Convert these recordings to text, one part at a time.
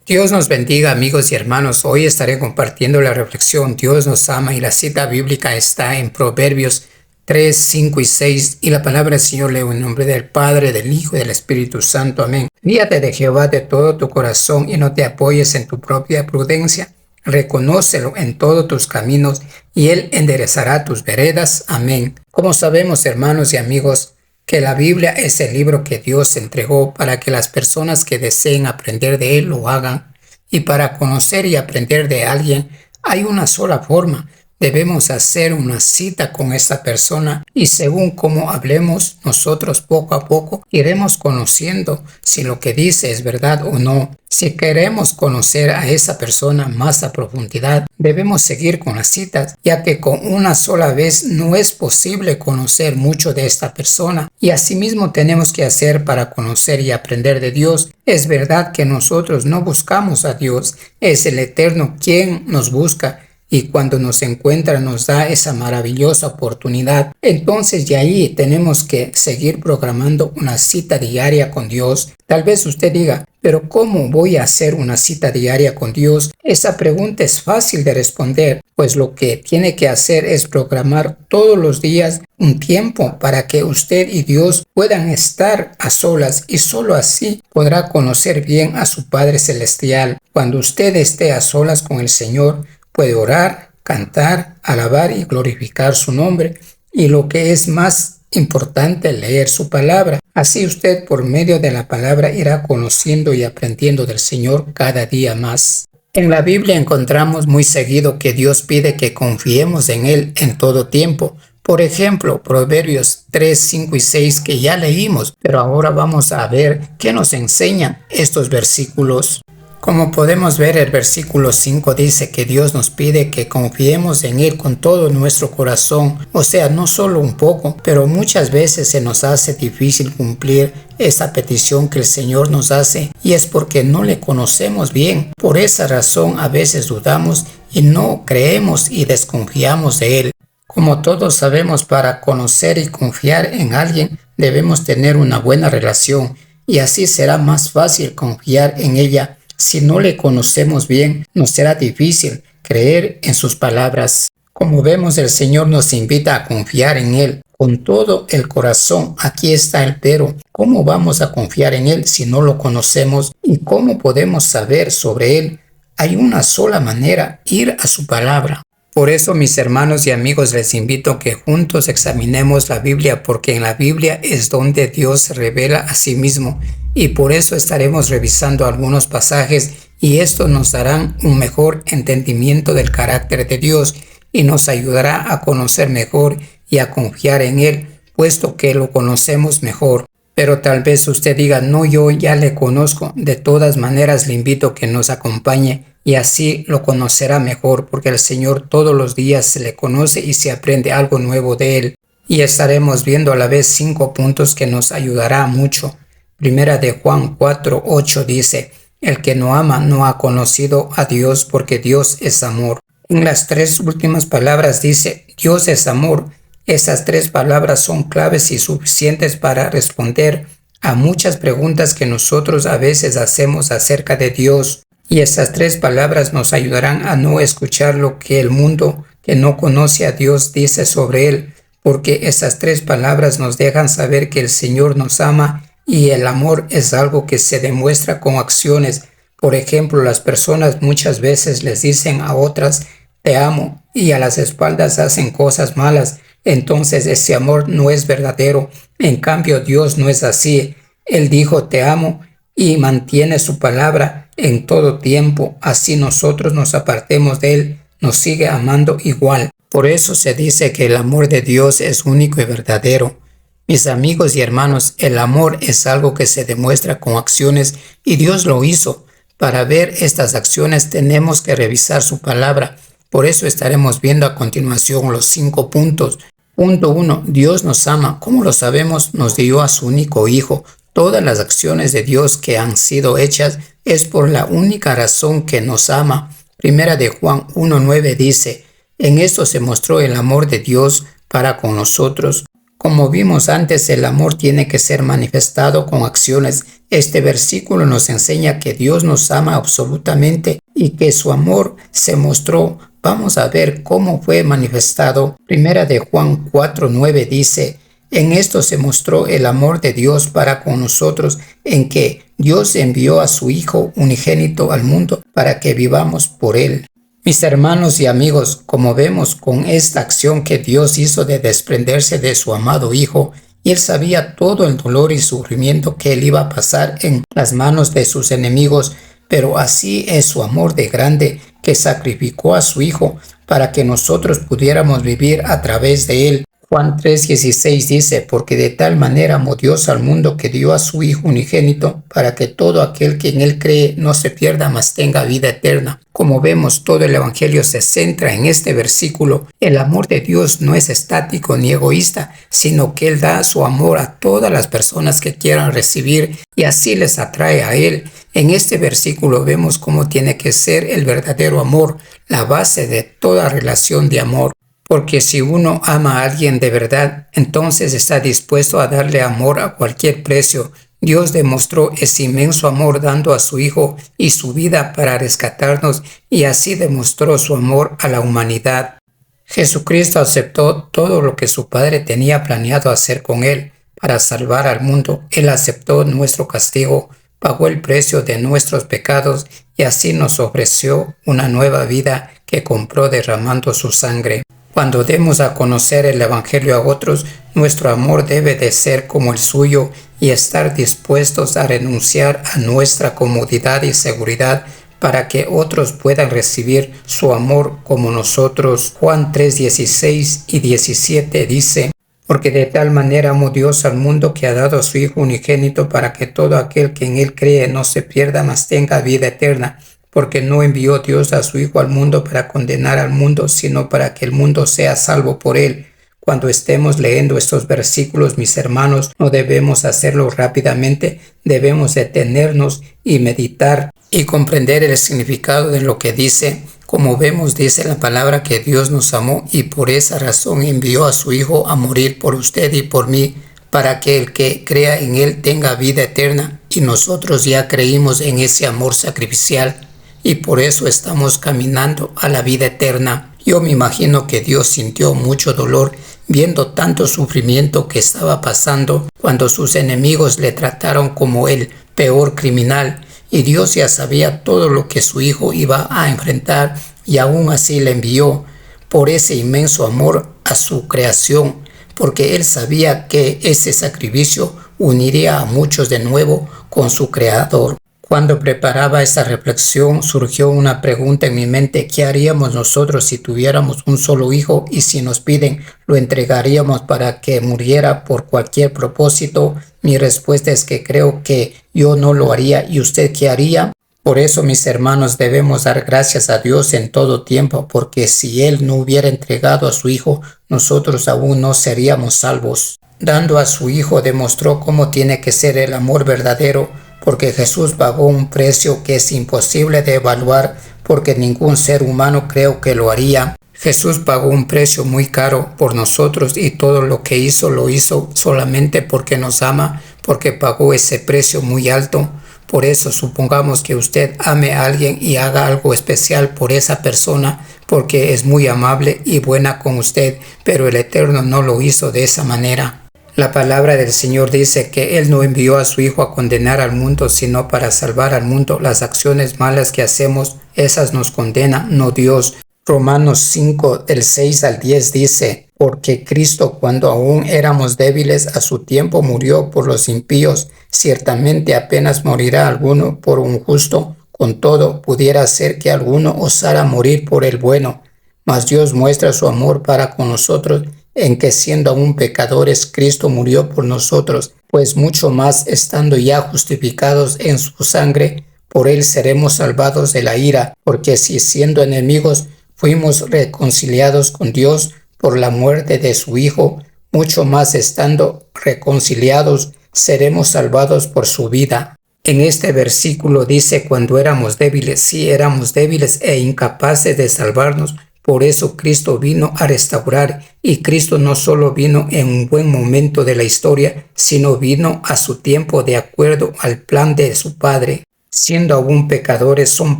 Dios nos bendiga, amigos y hermanos. Hoy estaré compartiendo la reflexión Dios nos ama, y la cita bíblica está en Proverbios 3, 5 y 6, y la palabra del Señor leo en nombre del Padre, del Hijo y del Espíritu Santo. Amén. Fíate de Jehová de todo tu corazón y no te apoyes en tu propia prudencia. Reconócelo en todos tus caminos y Él enderezará tus veredas. Amén. Como sabemos, hermanos y amigos, que la Biblia es el libro que Dios entregó para que las personas que deseen aprender de Él lo hagan. Y para conocer y aprender de alguien hay una sola forma. Debemos hacer una cita con esta persona y según cómo hablemos nosotros poco a poco iremos conociendo si lo que dice es verdad o no. Si queremos conocer a esa persona más a profundidad, debemos seguir con las citas, ya que con una sola vez no es posible conocer mucho de esta persona. Y asimismo tenemos que hacer para conocer y aprender de Dios. Es verdad que nosotros no buscamos a Dios, es el Eterno quien nos busca. Y cuando nos encuentra nos da esa maravillosa oportunidad. Entonces de ahí tenemos que seguir programando una cita diaria con Dios. Tal vez usted diga, pero ¿cómo voy a hacer una cita diaria con Dios? Esa pregunta es fácil de responder, pues lo que tiene que hacer es programar todos los días un tiempo para que usted y Dios puedan estar a solas, y solo así podrá conocer bien a su Padre Celestial. Cuando usted esté a solas con el Señor, puede orar, cantar, alabar y glorificar su nombre, y lo que es más importante, leer su palabra. Así usted por medio de la palabra irá conociendo y aprendiendo del Señor cada día más. En la Biblia encontramos muy seguido que Dios pide que confiemos en Él en todo tiempo. Por ejemplo, Proverbios 3, 5 y 6 que ya leímos, pero ahora vamos a ver qué nos enseñan estos versículos. Como podemos ver, el versículo 5 dice que Dios nos pide que confiemos en Él con todo nuestro corazón, o sea, no solo un poco, pero muchas veces se nos hace difícil cumplir esa petición que el Señor nos hace, y es porque no le conocemos bien. Por esa razón a veces dudamos y no creemos y desconfiamos de Él. Como todos sabemos, para conocer y confiar en alguien debemos tener una buena relación, y así será más fácil confiar en ella. Si no le conocemos bien, nos será difícil creer en sus palabras. Como vemos, el Señor nos invita a confiar en Él con todo el corazón. Aquí está el pero. ¿Cómo vamos a confiar en Él si no lo conocemos? ¿Y cómo podemos saber sobre Él? Hay una sola manera: ir a su palabra. Por eso, mis hermanos y amigos, les invito a que juntos examinemos la Biblia, porque en la Biblia es donde Dios se revela a sí mismo, y por eso estaremos revisando algunos pasajes, y esto nos dará un mejor entendimiento del carácter de Dios y nos ayudará a conocer mejor y a confiar en Él, puesto que lo conocemos mejor. Pero tal vez usted diga, no, yo ya le conozco. De todas maneras le invito a que nos acompañe y así lo conocerá mejor, porque el Señor todos los días se le conoce y se aprende algo nuevo de Él. Y estaremos viendo a la vez 5 puntos que nos ayudará mucho. Primera de Juan 4, 8 dice, el que no ama no ha conocido a Dios, porque Dios es amor. En las 3 últimas palabras dice, Dios es amor. Esas 3 palabras son claves y suficientes para responder a muchas preguntas que nosotros a veces hacemos acerca de Dios. Y esas 3 palabras nos ayudarán a no escuchar lo que el mundo que no conoce a Dios dice sobre Él, porque esas 3 palabras nos dejan saber que el Señor nos ama, y el amor es algo que se demuestra con acciones. Por ejemplo, las personas muchas veces les dicen a otras, te amo, y a las espaldas hacen cosas malas. Entonces ese amor no es verdadero. En cambio, Dios no es así. Él dijo, te amo, y mantiene su palabra en todo tiempo. Así nosotros nos apartemos de Él, nos sigue amando igual. Por eso se dice que el amor de Dios es único y verdadero. Mis amigos y hermanos, el amor es algo que se demuestra con acciones, y Dios lo hizo. Para ver estas acciones tenemos que revisar su palabra. Por eso estaremos viendo a continuación los 5 puntos. Punto 1. Dios nos ama. ¿Cómo lo sabemos? Nos dio a su único Hijo. Todas las acciones de Dios que han sido hechas es por la única razón que nos ama. Primera de Juan 1:9 dice, en esto se mostró el amor de Dios para con nosotros, Como vimos antes, el amor tiene que ser manifestado con acciones. Este versículo nos enseña que Dios nos ama absolutamente y que su amor se mostró. Vamos a ver cómo fue manifestado. Primera de Juan 4:9 dice: en esto se mostró el amor de Dios para con nosotros, en que Dios envió a su Hijo unigénito al mundo para que vivamos por él. Mis hermanos y amigos, como vemos con esta acción que Dios hizo de desprenderse de su amado Hijo, y él sabía todo el dolor y sufrimiento que él iba a pasar en las manos de sus enemigos, pero así es su amor de grande, que sacrificó a su Hijo para que nosotros pudiéramos vivir a través de él. Juan 3:16 dice: porque de tal manera amó Dios al mundo que dio a su Hijo unigénito, para que todo aquel que en él cree no se pierda, mas tenga vida eterna. Como vemos, todo el Evangelio se centra en este versículo. El amor de Dios no es estático ni egoísta, sino que él da su amor a todas las personas que quieran recibir y así les atrae a él. En este versículo vemos cómo tiene que ser el verdadero amor, la base de toda relación de amor. Porque si uno ama a alguien de verdad, entonces está dispuesto a darle amor a cualquier precio. Dios demostró ese inmenso amor dando a su Hijo y su vida para rescatarnos, y así demostró su amor a la humanidad. Jesucristo aceptó todo lo que su Padre tenía planeado hacer con él para salvar al mundo. Él aceptó nuestro castigo, pagó el precio de nuestros pecados y así nos ofreció una nueva vida que compró derramando su sangre. Cuando demos a conocer el Evangelio a otros, nuestro amor debe de ser como el suyo y estar dispuestos a renunciar a nuestra comodidad y seguridad para que otros puedan recibir su amor como nosotros. Juan 3:16 y 17 dice: porque de tal manera amó Dios al mundo que ha dado a su Hijo unigénito para que todo aquel que en él cree no se pierda, mas tenga vida eterna. Porque no envió Dios a su Hijo al mundo para condenar al mundo, sino para que el mundo sea salvo por él. Cuando estemos leyendo estos versículos, mis hermanos, no debemos hacerlo rápidamente, debemos detenernos y meditar y comprender el significado de lo que dice. Como vemos, dice la palabra que Dios nos amó y por esa razón envió a su Hijo a morir por usted y por mí, para que el que crea en él tenga vida eterna, y nosotros ya creímos en ese amor sacrificial. Y por eso estamos caminando a la vida eterna. Yo me imagino que Dios sintió mucho dolor viendo tanto sufrimiento que estaba pasando cuando sus enemigos le trataron como el peor criminal. Y Dios ya sabía todo lo que su Hijo iba a enfrentar y aún así le envió por ese inmenso amor a su creación, porque Él sabía que ese sacrificio uniría a muchos de nuevo con su Creador. Cuando preparaba esta reflexión surgió una pregunta en mi mente: ¿qué haríamos nosotros si tuviéramos un solo hijo y si nos piden lo entregaríamos para que muriera por cualquier propósito? Mi respuesta es que creo que yo no lo haría. ¿Y usted qué haría? Por eso, mis hermanos, debemos dar gracias a Dios en todo tiempo, porque si Él no hubiera entregado a su Hijo, nosotros aún no seríamos salvos. Dando a su Hijo demostró cómo tiene que ser el amor verdadero, porque Jesús pagó un precio que es imposible de evaluar, porque ningún ser humano creo que lo haría. Jesús pagó un precio muy caro por nosotros y todo lo que hizo lo hizo solamente porque nos ama, porque pagó ese precio muy alto. Por eso supongamos que usted ame a alguien y haga algo especial por esa persona, porque es muy amable y buena con usted, pero el Eterno no lo hizo de esa manera. La palabra del Señor dice que Él no envió a su Hijo a condenar al mundo, sino para salvar al mundo. Las acciones malas que hacemos, esas nos condenan, no Dios. Romanos 5, del 6 al 10 dice: porque Cristo, cuando aún éramos débiles, a su tiempo murió por los impíos. Ciertamente apenas morirá alguno por un justo, con todo pudiera ser que alguno osara morir por el bueno. Mas Dios muestra su amor para con nosotros, en que siendo aún pecadores, Cristo murió por nosotros, pues mucho más estando ya justificados en su sangre, por él seremos salvados de la ira, porque si siendo enemigos fuimos reconciliados con Dios por la muerte de su Hijo, mucho más estando reconciliados seremos salvados por su vida. En este versículo dice: cuando éramos débiles, sí éramos débiles e incapaces de salvarnos, Por eso Cristo vino a restaurar, y Cristo no solo vino en un buen momento de la historia, sino vino a su tiempo de acuerdo al plan de su Padre. Siendo aún pecadores, son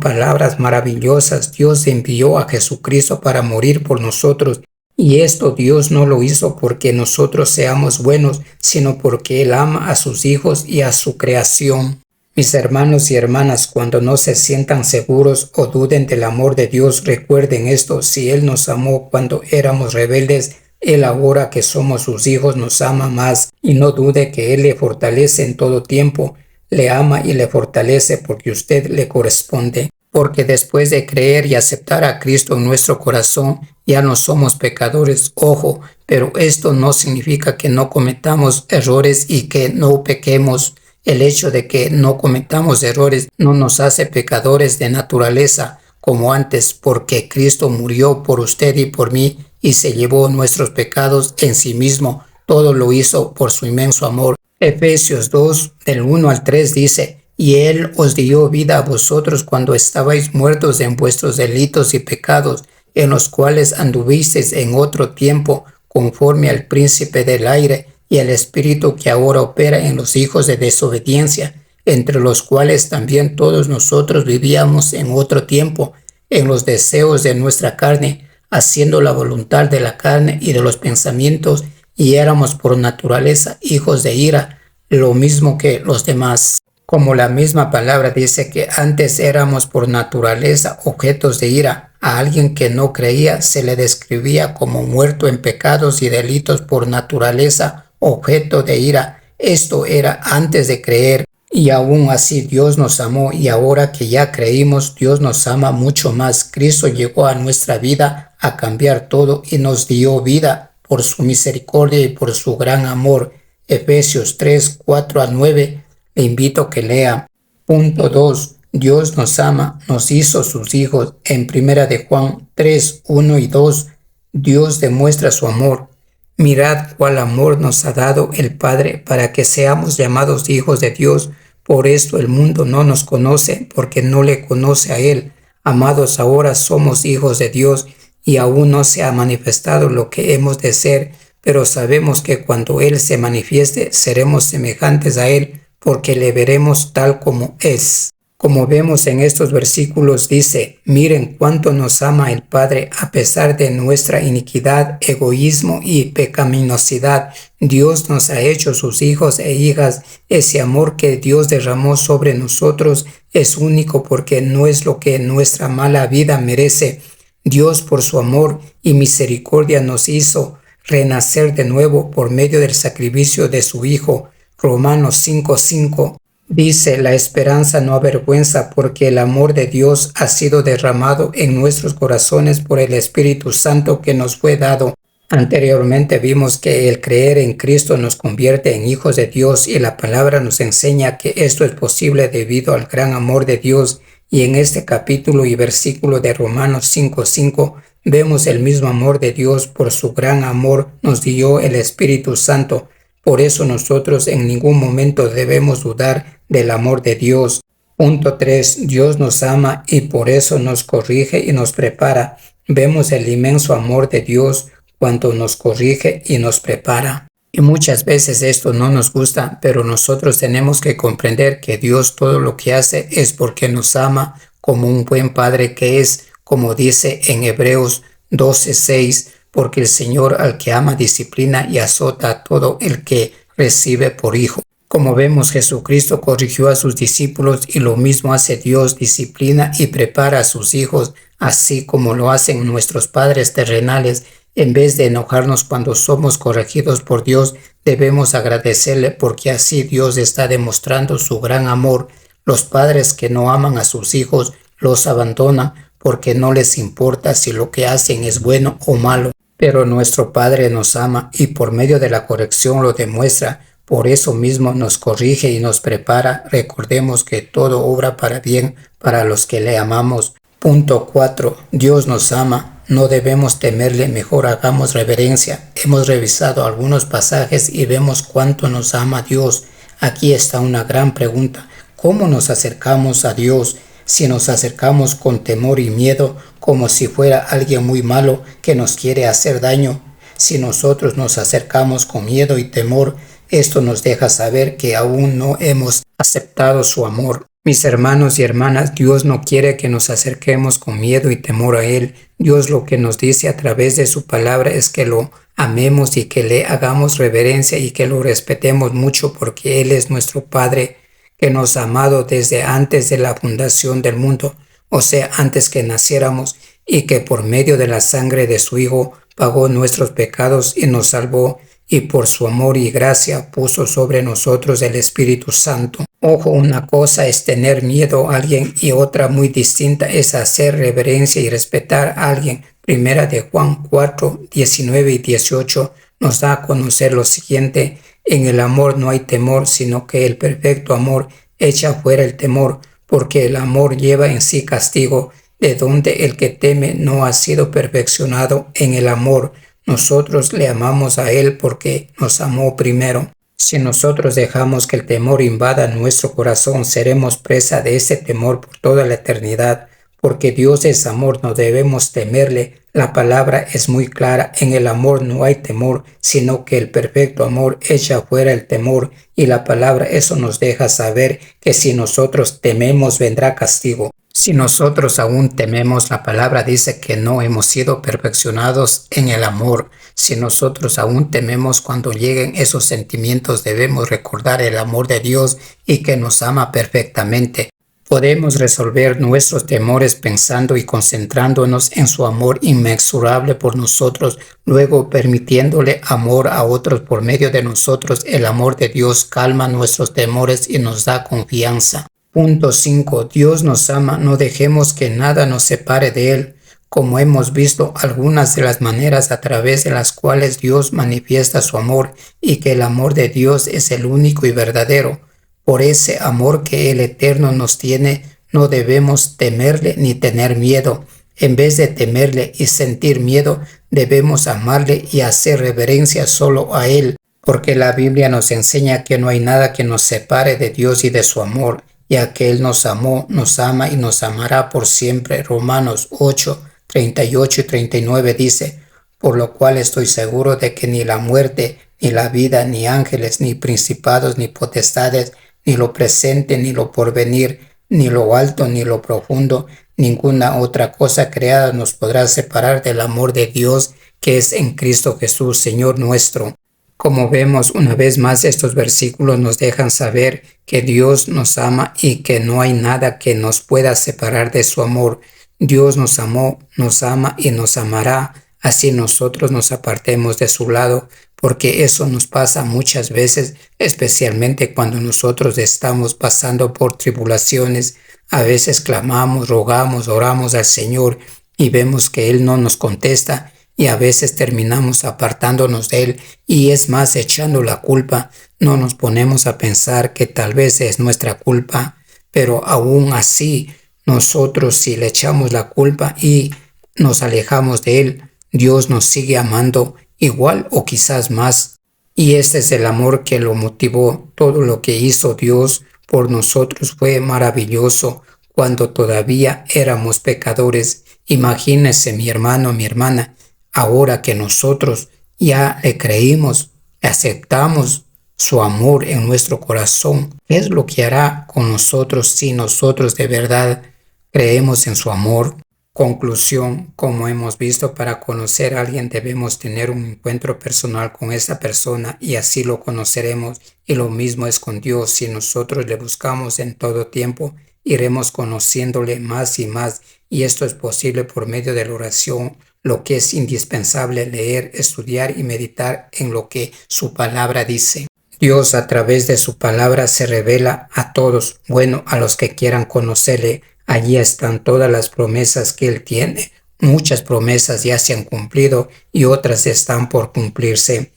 palabras maravillosas. Dios envió a Jesucristo para morir por nosotros, y esto Dios no lo hizo porque nosotros seamos buenos, sino porque Él ama a sus hijos y a su creación. Mis hermanos y hermanas, cuando no se sientan seguros o duden del amor de Dios, recuerden esto: si Él nos amó cuando éramos rebeldes, Él ahora que somos sus hijos nos ama más, y no dude que Él le fortalece en todo tiempo. Le ama y le fortalece porque usted le corresponde. Porque después de creer y aceptar a Cristo en nuestro corazón, ya no somos pecadores. Ojo, pero esto no significa que no cometamos errores y que no pequemos. El hecho de que no cometamos errores no nos hace pecadores de naturaleza como antes, porque Cristo murió por usted y por mí y se llevó nuestros pecados en sí mismo. Todo lo hizo por su inmenso amor. Efesios 2, del 1 al 3 dice: y Él os dio vida a vosotros cuando estabais muertos en vuestros delitos y pecados, en los cuales anduvisteis en otro tiempo, conforme al príncipe del aire, y el espíritu que ahora opera en los hijos de desobediencia, entre los cuales también todos nosotros vivíamos en otro tiempo, en los deseos de nuestra carne, haciendo la voluntad de la carne y de los pensamientos, y éramos por naturaleza hijos de ira, lo mismo que los demás. Como la misma palabra dice que antes éramos por naturaleza objetos de ira, a alguien que no creía se le describía como muerto en pecados y delitos, por naturaleza objeto de ira. Esto era antes de creer, y aún así Dios nos amó, y ahora que ya creímos, Dios nos ama mucho más. Cristo llegó a nuestra vida a cambiar todo y nos dio vida por su misericordia y por su gran amor. Efesios 3, 4 a 9. Le invito a que lea. Punto 2. Dios nos ama, nos hizo sus hijos. En 1 de Juan 3, 1 y 2, Dios demuestra su amor. Mirad cuál amor nos ha dado el Padre para que seamos llamados hijos de Dios. Por esto el mundo no nos conoce, porque no le conoce a Él. Amados, ahora somos hijos de Dios, y aún no se ha manifestado lo que hemos de ser, pero sabemos que cuando Él se manifieste, seremos semejantes a Él, porque le veremos tal como es. Como vemos en estos versículos, dice: miren cuánto nos ama el Padre a pesar de nuestra iniquidad, egoísmo y pecaminosidad. Dios nos ha hecho sus hijos e hijas. Ese amor que Dios derramó sobre nosotros es único, porque no es lo que nuestra mala vida merece. Dios, por su amor y misericordia, nos hizo renacer de nuevo por medio del sacrificio de su Hijo. Romanos 5:5 dice: la esperanza no avergüenza, porque el amor de Dios ha sido derramado en nuestros corazones por el Espíritu Santo que nos fue dado. Anteriormente vimos que el creer en Cristo nos convierte en hijos de Dios, y la palabra nos enseña que esto es posible debido al gran amor de Dios. Y en este capítulo y versículo de Romanos 5:5 vemos el mismo amor de Dios. Por su gran amor nos dio el Espíritu Santo. Por eso nosotros en ningún momento debemos dudar del amor de Dios. Punto 3. Dios nos ama y por eso nos corrige y nos prepara. Vemos el inmenso amor de Dios cuando nos corrige y nos prepara. Y muchas veces esto no nos gusta, pero nosotros tenemos que comprender que Dios todo lo que hace es porque nos ama, como un buen padre que es, como dice en Hebreos 12:6, porque el Señor al que ama disciplina y azota a todo el que recibe por hijo. Como vemos, Jesucristo corrigió a sus discípulos, y lo mismo hace Dios: disciplina y prepara a sus hijos, así como lo hacen nuestros padres terrenales. En vez de enojarnos cuando somos corregidos por Dios, debemos agradecerle, porque así Dios está demostrando su gran amor. Los padres que no aman a sus hijos los abandonan porque no les importa si lo que hacen es bueno o malo. Pero nuestro Padre nos ama y por medio de la corrección lo demuestra. Por eso mismo nos corrige y nos prepara. Recordemos que todo obra para bien para los que le amamos. Punto 4. Dios nos ama. No debemos temerle, mejor hagamos reverencia. Hemos revisado algunos pasajes y vemos cuánto nos ama Dios. Aquí está una gran pregunta: ¿cómo nos acercamos a Dios? Si nos acercamos con temor y miedo, como si fuera alguien muy malo que nos quiere hacer daño, si nosotros nos acercamos con miedo y temor, esto nos deja saber que aún no hemos aceptado su amor. Mis hermanos y hermanas, Dios no quiere que nos acerquemos con miedo y temor a Él. Dios lo que nos dice a través de su palabra es que lo amemos y que le hagamos reverencia y que lo respetemos mucho porque Él es nuestro Padre, que nos ha amado desde antes de la fundación del mundo, o sea, antes que naciéramos, y que por medio de la sangre de su Hijo pagó nuestros pecados y nos salvó, y por su amor y gracia puso sobre nosotros el Espíritu Santo. Ojo, una cosa es tener miedo a alguien y otra muy distinta es hacer reverencia y respetar a alguien. Primera de Juan 4, 19 y 18 nos da a conocer lo siguiente: en el amor no hay temor, sino que el perfecto amor echa fuera el temor, porque el amor lleva en sí castigo, de donde el que teme no ha sido perfeccionado en el amor. Nosotros le amamos a Él porque nos amó primero. Si nosotros dejamos que el temor invada nuestro corazón, seremos presa de ese temor por toda la eternidad. Porque Dios es amor, no debemos temerle. La palabra es muy clara: en el amor no hay temor, sino que el perfecto amor echa fuera el temor. Y la palabra eso nos deja saber que si nosotros tememos vendrá castigo. Si nosotros aún tememos, la palabra dice que no hemos sido perfeccionados en el amor. Si nosotros aún tememos, cuando lleguen esos sentimientos debemos recordar el amor de Dios y que nos ama perfectamente. Podemos resolver nuestros temores pensando y concentrándonos en su amor inmensurable por nosotros, luego permitiéndole amor a otros por medio de nosotros. El amor de Dios calma nuestros temores y nos da confianza. Punto 5. Dios nos ama, no dejemos que nada nos separe de Él. Como hemos visto, algunas de las maneras a través de las cuales Dios manifiesta su amor y que el amor de Dios es el único y verdadero. Por ese amor que el Eterno nos tiene, no debemos temerle ni tener miedo. En vez de temerle y sentir miedo, debemos amarle y hacer reverencia solo a Él, porque la Biblia nos enseña que no hay nada que nos separe de Dios y de su amor, ya que Él nos amó, nos ama y nos amará por siempre. Romanos 8, 38 y 39 dice: por lo cual estoy seguro de que ni la muerte, ni la vida, ni ángeles, ni principados, ni potestades, ni lo presente, ni lo porvenir, ni lo alto, ni lo profundo, ninguna otra cosa creada nos podrá separar del amor de Dios que es en Cristo Jesús, Señor nuestro. Como vemos una vez más, estos versículos nos dejan saber que Dios nos ama y que no hay nada que nos pueda separar de su amor. Dios nos amó, nos ama y nos amará, así nosotros nos apartemos de su lado, porque eso nos pasa muchas veces, especialmente cuando nosotros estamos pasando por tribulaciones. A veces clamamos, rogamos, oramos al Señor y vemos que Él no nos contesta, y a veces terminamos apartándonos de Él y es más echando la culpa. No nos ponemos a pensar que tal vez es nuestra culpa, pero aún así nosotros, si le echamos la culpa y nos alejamos de Él, Dios nos sigue amando igual o quizás más. Y este es el amor que lo motivó. Todo lo que hizo Dios por nosotros fue maravilloso cuando todavía éramos pecadores. Imagínese, mi hermano, mi hermana, ahora que nosotros ya le creímos, aceptamos su amor en nuestro corazón, ¿qué es lo que hará con nosotros si nosotros de verdad creemos en su amor? Conclusión: como hemos visto, para conocer a alguien debemos tener un encuentro personal con esa persona y así lo conoceremos. Y lo mismo es con Dios. Si nosotros le buscamos en todo tiempo, iremos conociéndole más y más, y esto es posible por medio de la oración, lo que es indispensable: leer, estudiar y meditar en lo que su palabra dice. Dios a través de su palabra se revela a todos, bueno, a los que quieran conocerle. Allí están todas las promesas que Él tiene. Muchas promesas ya se han cumplido y otras están por cumplirse.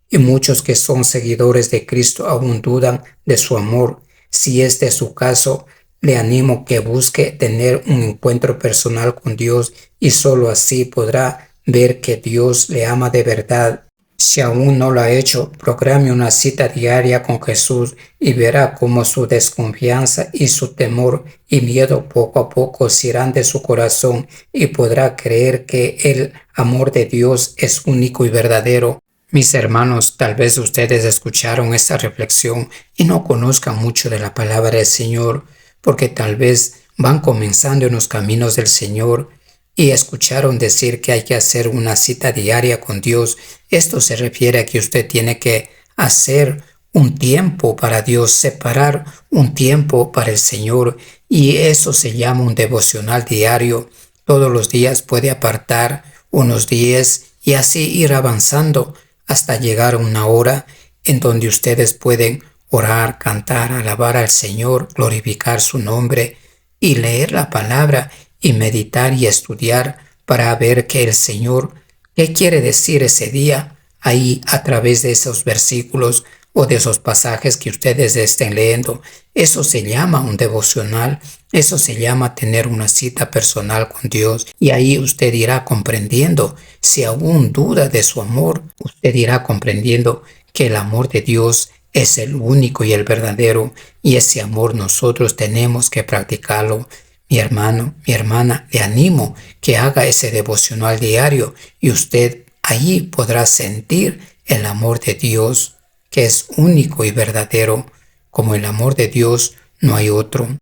Y muchos que son seguidores de Cristo aún dudan de su amor. Si este es su caso, le animo que busque tener un encuentro personal con Dios y solo así podrá ver que Dios le ama de verdad. Si aún no lo ha hecho, programe una cita diaria con Jesús y verá cómo su desconfianza y su temor y miedo poco a poco se irán de su corazón y podrá creer que el amor de Dios es único y verdadero. Mis hermanos, tal vez ustedes escucharon esta reflexión y no conozcan mucho de la palabra del Señor, porque tal vez van comenzando en los caminos del Señor y escucharon decir que hay que hacer una cita diaria con Dios. Esto se refiere a que usted tiene que hacer un tiempo para Dios, separar un tiempo para el Señor, y eso se llama un devocional diario. Todos los días puede apartar unos días y así ir avanzando hasta llegar a una hora en donde ustedes pueden orar, cantar, alabar al Señor, glorificar su nombre y leer la palabra y meditar y estudiar para ver que el Señor, qué quiere decir ese día ahí a través de esos versículos o de esos pasajes que ustedes estén leyendo. Eso se llama un devocional, eso se llama tener una cita personal con Dios, y ahí usted irá comprendiendo, si aún duda de su amor, usted irá comprendiendo que el amor de Dios es el único y el verdadero, y ese amor nosotros tenemos que practicarlo. Mi hermano, mi hermana, le animo que haga ese devocional diario y usted allí podrá sentir el amor de Dios, que es único y verdadero. Como el amor de Dios no hay otro.